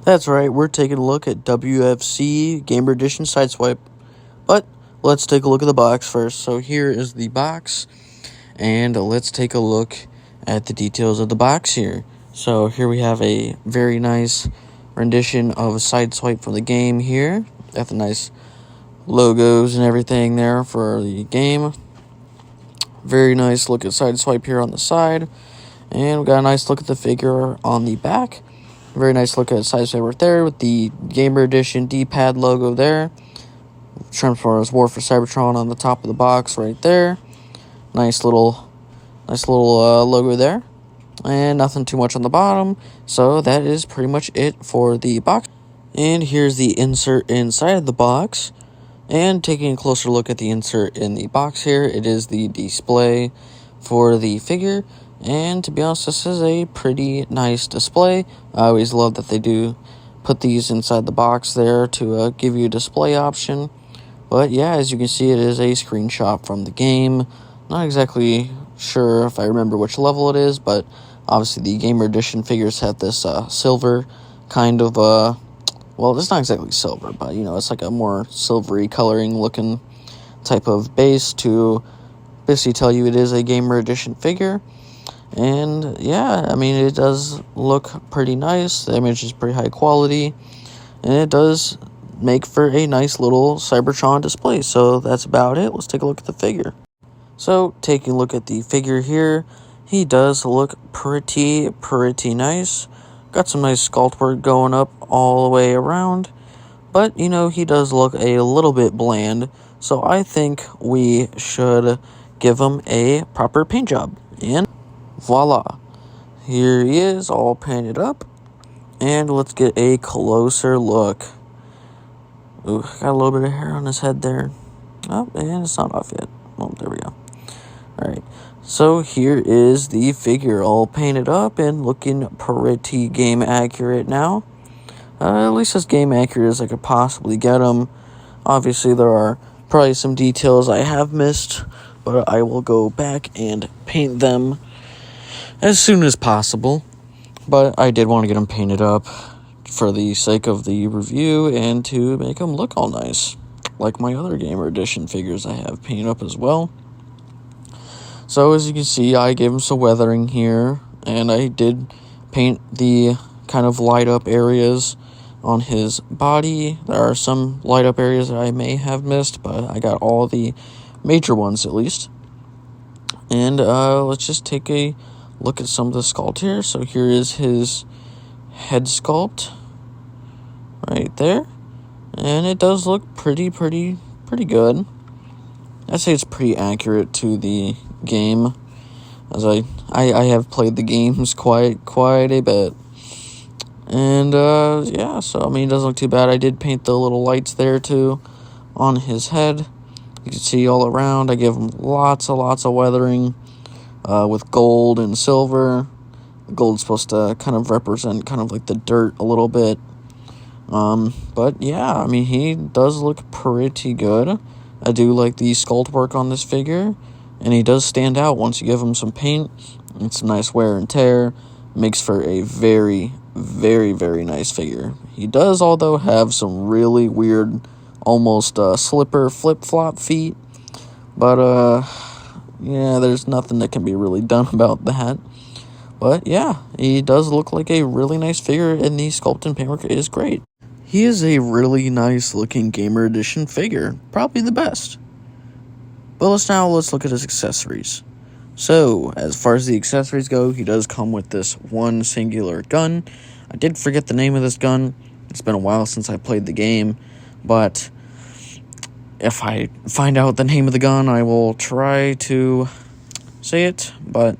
That's right, we're taking a look at WFC Gamer Edition Sideswipe. But let's take a look at the box first. So here is the box, and let's take a look at the details of the box here. So here we have a very nice rendition of a Sideswipe from the game here. Got the nice logos and everything there for the game. Very nice look at Sideswipe here on the side. And we got a nice look at the figure on the back. Very nice look at Sideswipe right there with the Gamer Edition D-pad logo there. Transformers War for Cybertron on the top of the box right there. Nice little logo there. And nothing too much on the bottom. So that is pretty much it for the box. And here's the insert inside of the box. And taking a closer look at the insert in the box here, it is the display for the figure. And to be honest, this is a pretty nice display. I always love that they do put these inside the box there to give you a display option. But yeah, as you can see, it is a screenshot from the game. Not exactly sure if I remember which level it is, but obviously the Gamer Edition figures have this silver kind of, well, it's not exactly silver, but you know, it's like a more silvery coloring looking type of base to basically tell you it is a Gamer Edition figure. And yeah, I mean, it does look pretty nice. The image is pretty high quality, and it does make for a nice little Cybertron display. So that's about it. Let's take a look at the figure. So taking a look at the figure here, he does look pretty nice. Got some nice sculpt work going up all the way around, but you know, he does look a little bit bland. So I think we should give him a proper paint job. And voila, here he is all painted up, and let's get a closer look. Ooh, got a little bit of hair on his head there. Oh, and it's not off yet. Oh, there we go. Alright, so here is the figure all painted up and looking pretty game accurate now. At least as game accurate as I could possibly get him. Obviously, there are probably some details I have missed, but I will go back and paint them as soon as possible. But I did want to get them painted up for the sake of the review and to make them look all nice, like my other Gamer Edition figures I have painted up as well. So as you can see, I gave him some weathering here, and I did paint the kind of light up areas on his body. There are some light up areas that I may have missed, but I got all the major ones at least. And let's just take a look at some of the sculpt here. So here is his head sculpt right there, and it does look pretty good. I'd say it's pretty accurate to the game, as I have played the games quite a bit. And yeah, so I mean, it doesn't look too bad. I did paint the little lights there too on his head. You can see all around. I give him lots of weathering with gold and silver. The gold's supposed to kind of represent kind of like the dirt a little bit. But yeah, I mean, he does look pretty good. I do like the sculpt work on this figure, and he does stand out once you give him some paint and some nice wear and tear. Makes for a very nice figure. He does, although, have some really weird, almost slipper flip-flop feet, but yeah, there's nothing that can be really done about that. But yeah, he does look like a really nice figure, and the sculpt and paintwork is great. He is a really nice looking Gamer Edition figure, probably the best. But let's look at his accessories. So, as far as the accessories go, he does come with this one singular gun. I did forget the name of this gun. It's been a while since I played the game, but if I find out the name of the gun, I will try to say it, but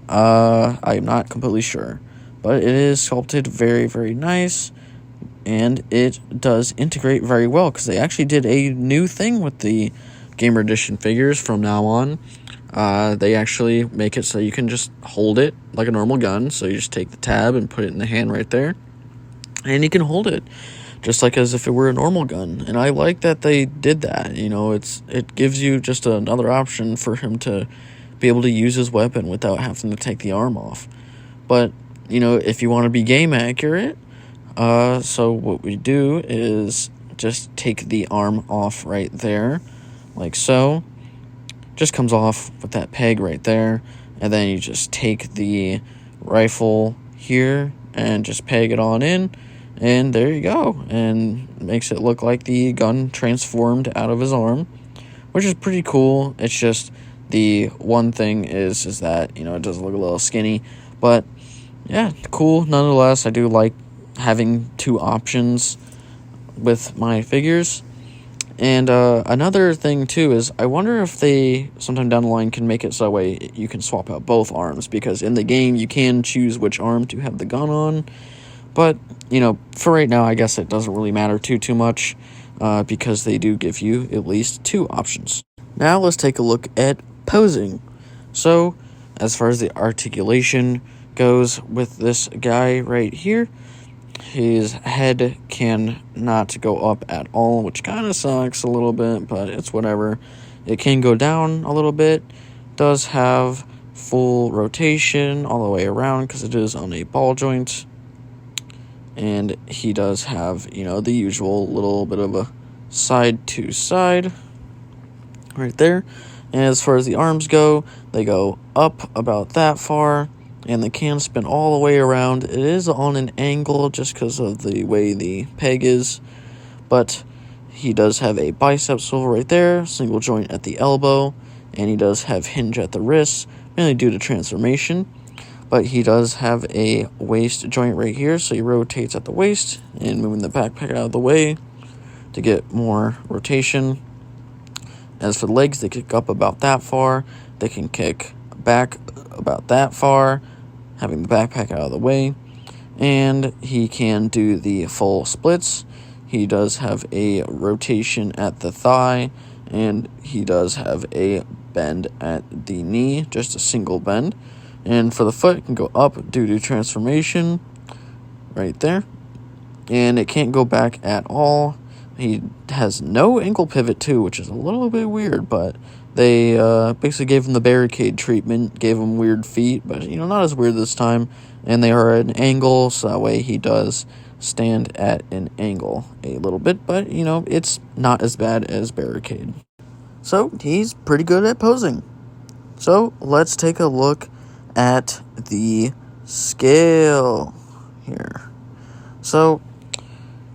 I'm not completely sure. But it is sculpted very nice, and it does integrate very well, because they actually did a new thing with the Gamer Edition figures from now on. They actually make it so you can just hold it like a normal gun. So you just take the tab and put it in the hand right there, and you can hold it just like as if it were a normal gun. And I like that they did that. You know, it gives you just another option for him to be able to use his weapon without having to take the arm off. But, you know, if you want to be game accurate, So what we do is just take the arm off right there, like so. Just comes off with that peg right there, and then you just take the rifle here and just peg it on in, and there you go, and makes it look like the gun transformed out of his arm, which is pretty cool. It's just the one thing is that, you know, it does look a little skinny, but yeah, cool nonetheless. I do like having two options with my figures. And another thing too is I wonder if they sometime down the line can make it so that way you can swap out both arms, because in the game you can choose which arm to have the gun on. But, you know, for right now I guess it doesn't really matter too much, because they do give you at least two options. Now let's take a look at posing. So as far as the articulation goes with this guy right here, his head can not go up at all, which kind of sucks a little bit, but it's whatever. It can go down a little bit. Does have full rotation all the way around because it is on a ball joint. And he does have, you know, the usual little bit of a side to side right there. And as far as the arms go, they go up about that far, and they can spin all the way around. It is on an angle just because of the way the peg is, but he does have a bicep swivel right there, single joint at the elbow, and he does have hinge at the wrist, mainly due to transformation. But he does have a waist joint right here, so he rotates at the waist and moving the backpack out of the way to get more rotation. As for the legs, they kick up about that far. They can kick back about that far, having the backpack out of the way. And he can do the full splits. He does have a rotation at the thigh, and he does have a bend at the knee, just a single bend. And for the foot, it can go up due to transformation right there. And it can't go back at all. He has no ankle pivot too, which is a little bit weird, but they basically gave him the barricade treatment, gave him weird feet, but, you know, not as weird this time. And they are at an angle, so that way he does stand at an angle a little bit, but, you know, it's not as bad as barricade. So he's pretty good at posing. So let's take a look at the scale here. So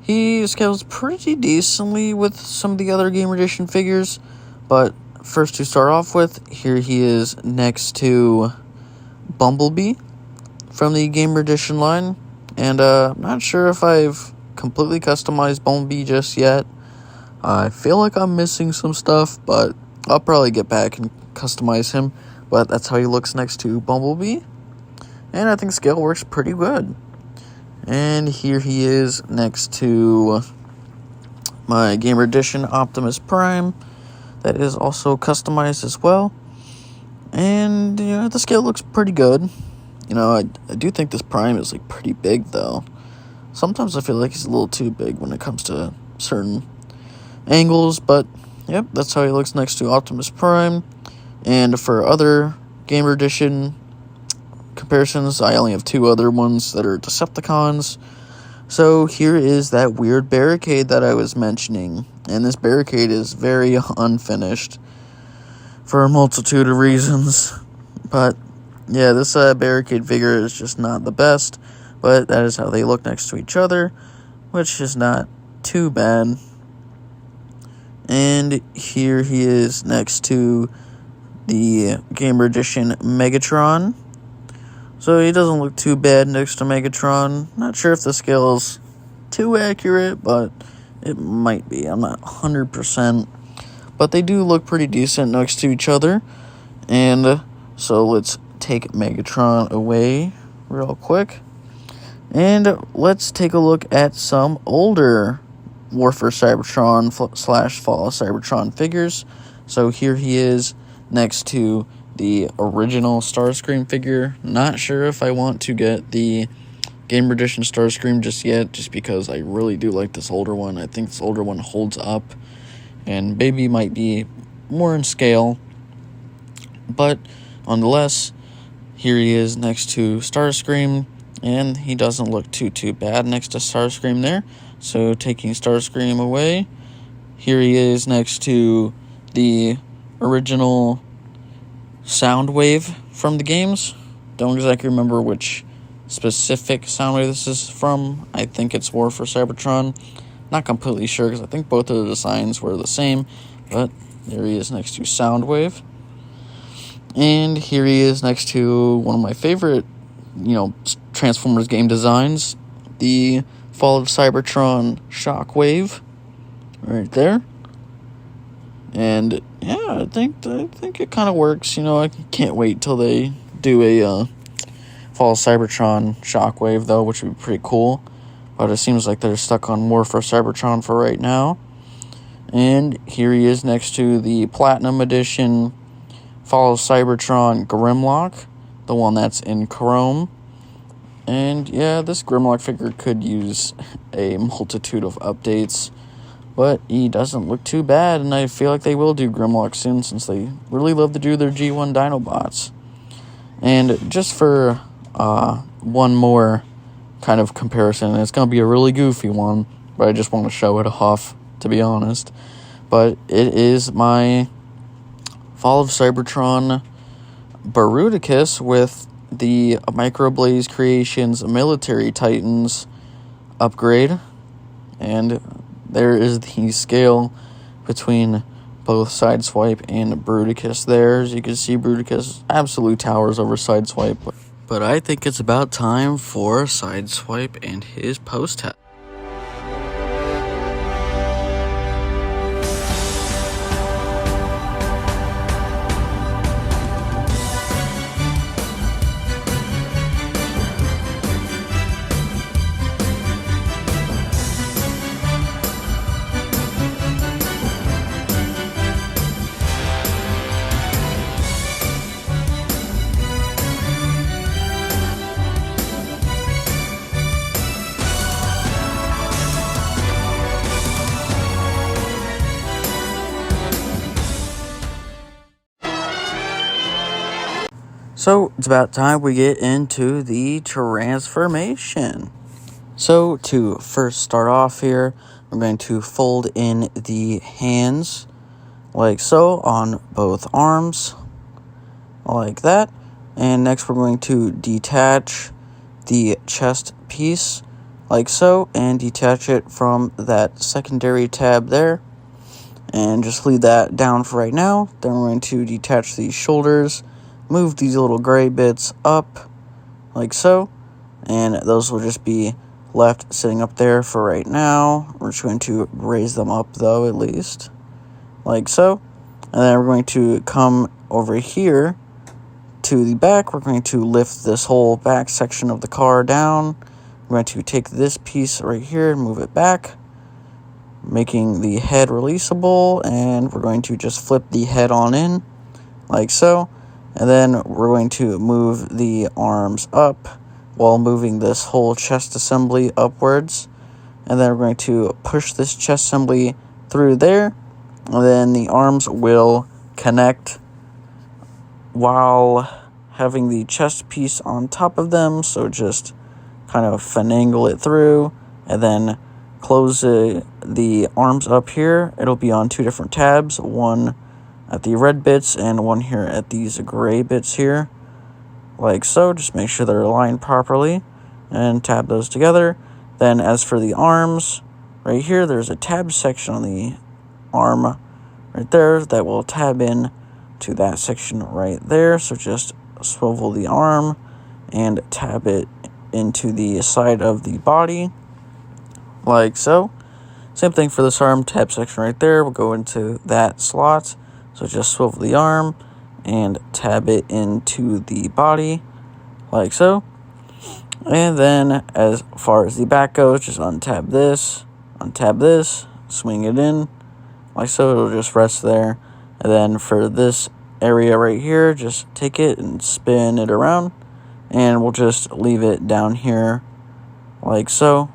he scales pretty decently with some of the other Gamer Edition figures, but first to start off with, here he is next to Bumblebee from the Gamer Edition line, and I'm not sure if I've completely customized Bumblebee just yet. I feel like I'm missing some stuff, but I'll probably get back and customize him. But that's how he looks next to Bumblebee, and I think scale works pretty good. And here he is next to my Gamer Edition Optimus Prime, that is also customized as well. And, you know, the scale looks pretty good. You know, I do think this Prime is, like, pretty big, though. Sometimes I feel like he's a little too big when it comes to certain angles, but, yep, that's how he looks next to Optimus Prime. And for other Gamer Edition comparisons, I only have two other ones that are Decepticons. So here is that weird barricade that I was mentioning. And this barricade is very unfinished for a multitude of reasons. But yeah, this barricade figure is just not the best. But that is how they look next to each other, which is not too bad. And here he is next to the Gamer Edition Megatron. So he doesn't look too bad next to Megatron. Not sure if the scale is too accurate, but it might be. I'm not 100%. But they do look pretty decent next to each other. And so let's take Megatron away real quick. And let's take a look at some older Warfare Cybertron / Fall of Cybertron figures. So here he is next to the original Starscream figure. Not sure if I want to get the Gamer Edition Starscream just yet, just because I really do like this older one. I think this older one holds up, and Baby might be more in scale. But nonetheless, here he is next to Starscream, And he doesn't look too bad next to Starscream there. So taking Starscream away, here he is next to the original Soundwave from the games. Don't exactly remember which specific Soundwave this is from. I think it's War for Cybertron. Not completely sure because I think both of the designs were the same. But there he is next to Soundwave. And here he is next to one of my favorite, Transformers game designs, the Fall of Cybertron Shockwave, right there. And yeah, I think it kind of works. I can't wait till they do a Fall of Cybertron Shockwave though, which would be pretty cool. But it seems like they're stuck on War for Cybertron for right now. And here he is next to the Platinum Edition Fall of Cybertron Grimlock, the one that's in chrome. And yeah, this Grimlock figure could use a multitude of updates, but he doesn't look too bad, and I feel like they will do Grimlock soon since they really love to do their G1 Dinobots. And just for one more kind of comparison, it's going to be a really goofy one, but I just want to show it off, to be honest. But it is my Fall of Cybertron Baruticus with the Microblaze Creations Military Titans upgrade. And there is the scale between both Sideswipe and Bruticus there. As you can see, Bruticus absolutely towers over Sideswipe. But I think it's about time for Sideswipe and his post-test. So it's about time we get into the transformation. So to first start off here, I'm going to fold in the hands like so on both arms, like that. And next we're going to detach the chest piece like so, and detach it from that secondary tab there. And just leave that down for right now. Then we're going to detach the shoulders, move these little gray bits up like so, and those will just be left sitting up there for right now. We're just going to raise them up though, at least like so. And then we're going to come over here to the back. We're going to lift this whole back section of the car down. We're going to take this piece right here and move it back, making the head releasable, and we're going to just flip the head on in like so. And then we're going to move the arms up while moving this whole chest assembly upwards. And then we're going to push this chest assembly through there. And then the arms will connect while having the chest piece on top of them. So just kind of finagle it through and then close the arms up here. It'll be on two different tabs, one at the red bits and one here at these gray bits here, like so. Just make sure they're aligned properly and tab those together. Then as for the arms, right here there's a tab section on the arm right there that will tab in to that section right there. So just swivel the arm and tab it into the side of the body like so. Same thing for this arm, tab section right there will go into that slot. So just swivel the arm and tab it into the body like so. And then as far as the back goes, just untab this, swing it in like so. It'll just rest there. And then for this area right here, just take it and spin it around, and we'll just leave it down here like so.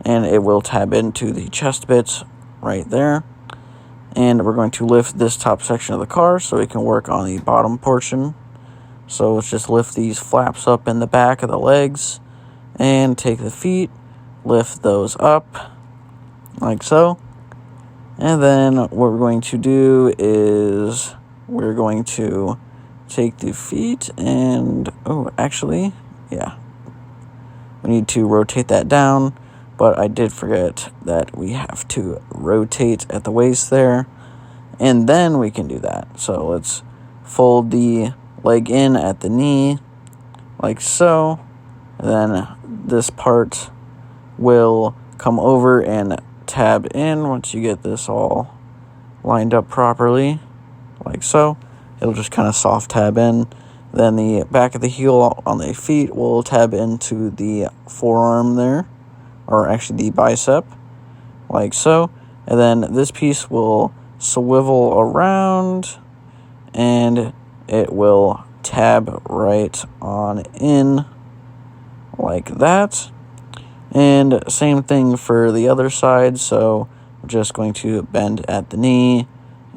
And it will tab into the chest bits right there. And we're going to lift this top section of the car so we can work on the bottom portion. So let's just lift these flaps up in the back of the legs and take the feet, lift those up, like so. And then what we're going to do is we're going to take the feet and, we need to rotate that down, but I did forget that we have to rotate at the waist there, and then we can do that. So let's fold the leg in at the knee, like so, and then this part will come over and tab in once you get this all lined up properly, like so. It'll just kind of soft tab in. Then the back of the heel on the feet will tab into the forearm there, or actually the bicep, like so. And then this piece will swivel around, and it will tab right on in, like that. And same thing for the other side, so we're just going to bend at the knee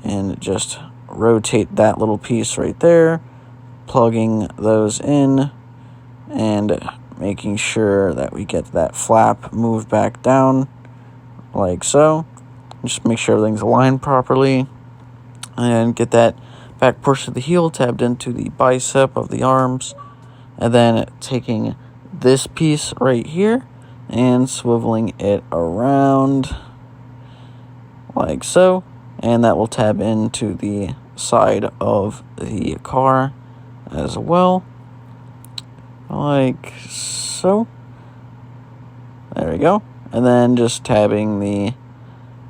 and just rotate that little piece right there, plugging those in and making sure that we get that flap moved back down, like so. Just make sure everything's aligned properly, and get that back portion of the heel tabbed into the bicep of the arms, and then taking this piece right here and swiveling it around, like so, and that will tab into the side of the car as well, like so. There we go. And then just tabbing the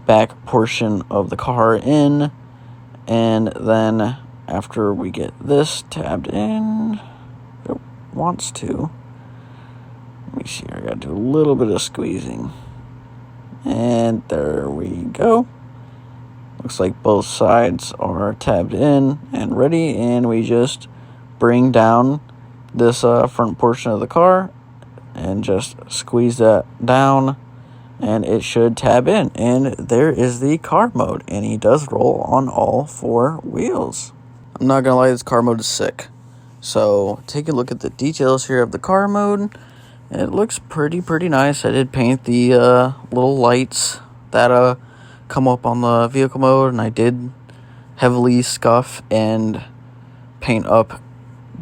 back portion of the car in, and then after we get this tabbed in, if it wants to, let me see here, I gotta do a little bit of squeezing, and there we go. Looks like both sides are tabbed in and ready, and we just bring down this front portion of the car and just squeeze that down, and it should tab in. And there is the car mode, and he does roll on all four wheels. I'm not gonna lie, this car mode is sick. So take a look at the details here of the car mode. It looks pretty nice. I did paint the little lights that come up on the vehicle mode, and I did heavily scuff and paint up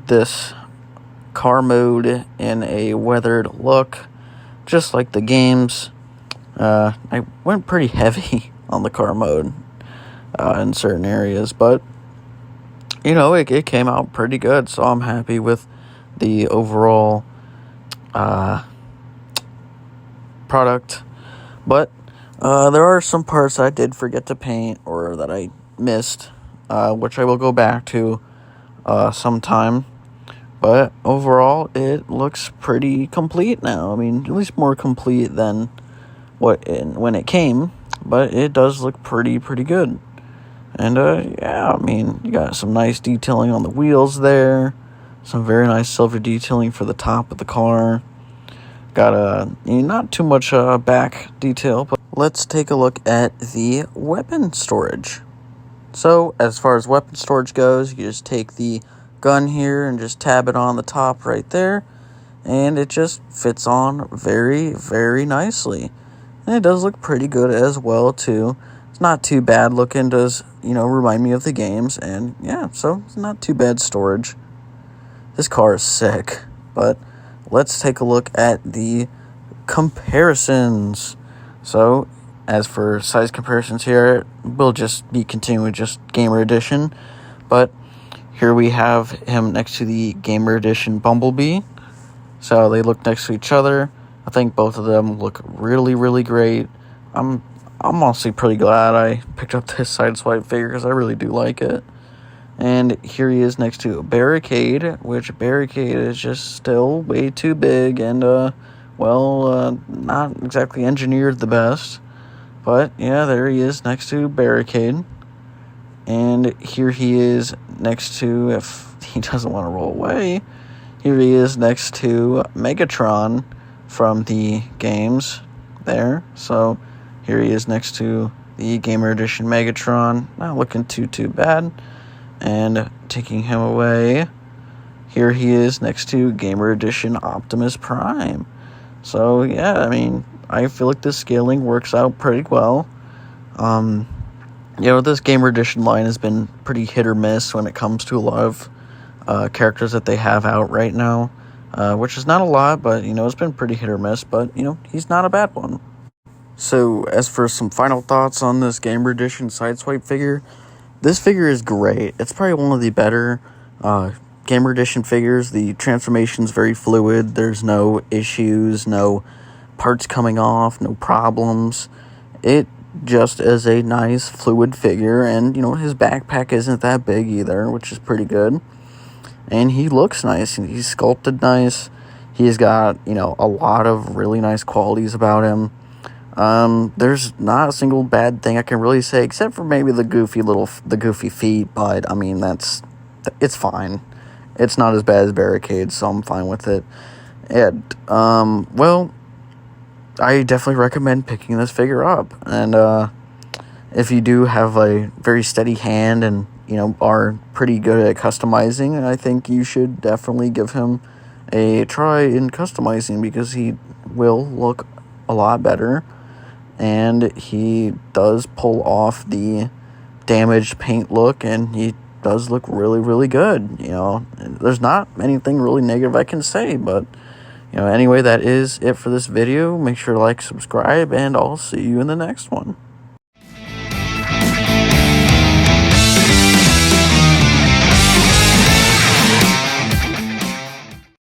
this car mode in a weathered look, just like the games. I went pretty heavy on the car mode in certain areas, but you know, it came out pretty good, so I'm happy with the overall product. But there are some parts I did forget to paint or that I missed, which I will go back to sometime. But overall, it looks pretty complete now. I mean, at least more complete than when it came, but it does look pretty good. And yeah, I mean, you got some nice detailing on the wheels there, some very nice silver detailing for the top of the car. Got not too much back detail, but let's take a look at the weapon storage. So as far as weapon storage goes, you just take the gun here and just tab it on the top right there, and it just fits on very nicely. And it does look pretty good as well too. It's not too bad looking, does, you know, remind me of the games, and yeah, so it's not too bad storage. This car is sick. But let's take a look at the comparisons. So as for size comparisons here, we'll just be continuing just Gamer Edition, but here we have him next to the Gamer Edition Bumblebee. So they look next to each other. I think both of them look really great. I'm honestly pretty glad I picked up this sideswipe figure because I really do like it. And here he is next to Barricade, which Barricade is just still way too big and, not exactly engineered the best. But yeah, there he is next to Barricade. And here he is next to, if he doesn't want to roll away, here he is next to Megatron from the games there. So here he is next to the Gamer Edition Megatron. Not looking too bad. And taking him away, here he is next to Gamer Edition Optimus Prime. So, yeah, I mean, I feel like this scaling works out pretty well. This Gamer Edition line has been pretty hit or miss when it comes to a lot of characters that they have out right now, which is not a lot, but, it's been pretty hit or miss, but, he's not a bad one. So, as for some final thoughts on this Gamer Edition Sideswipe figure, this figure is great. It's probably one of the better Gamer Edition figures. The transformation's very fluid. There's no issues, no parts coming off, no problems. It just is a nice fluid figure, and his backpack isn't that big either, which is pretty good. And he looks nice, and he's sculpted nice. He's got a lot of really nice qualities about him. There's not a single bad thing I can really say, except for maybe the goofy feet, but I mean it's fine. It's not as bad as Barricade, so I'm fine with it. And well, I definitely recommend picking this figure up. And if you do have a very steady hand and are pretty good at customizing, I think you should definitely give him a try in customizing, because he will look a lot better. And he does pull off the damaged paint look, and he does look really, really good. There's not anything really negative I can say, but, anyway, that is it for this video. Make sure to like, subscribe, and I'll see you in the next one.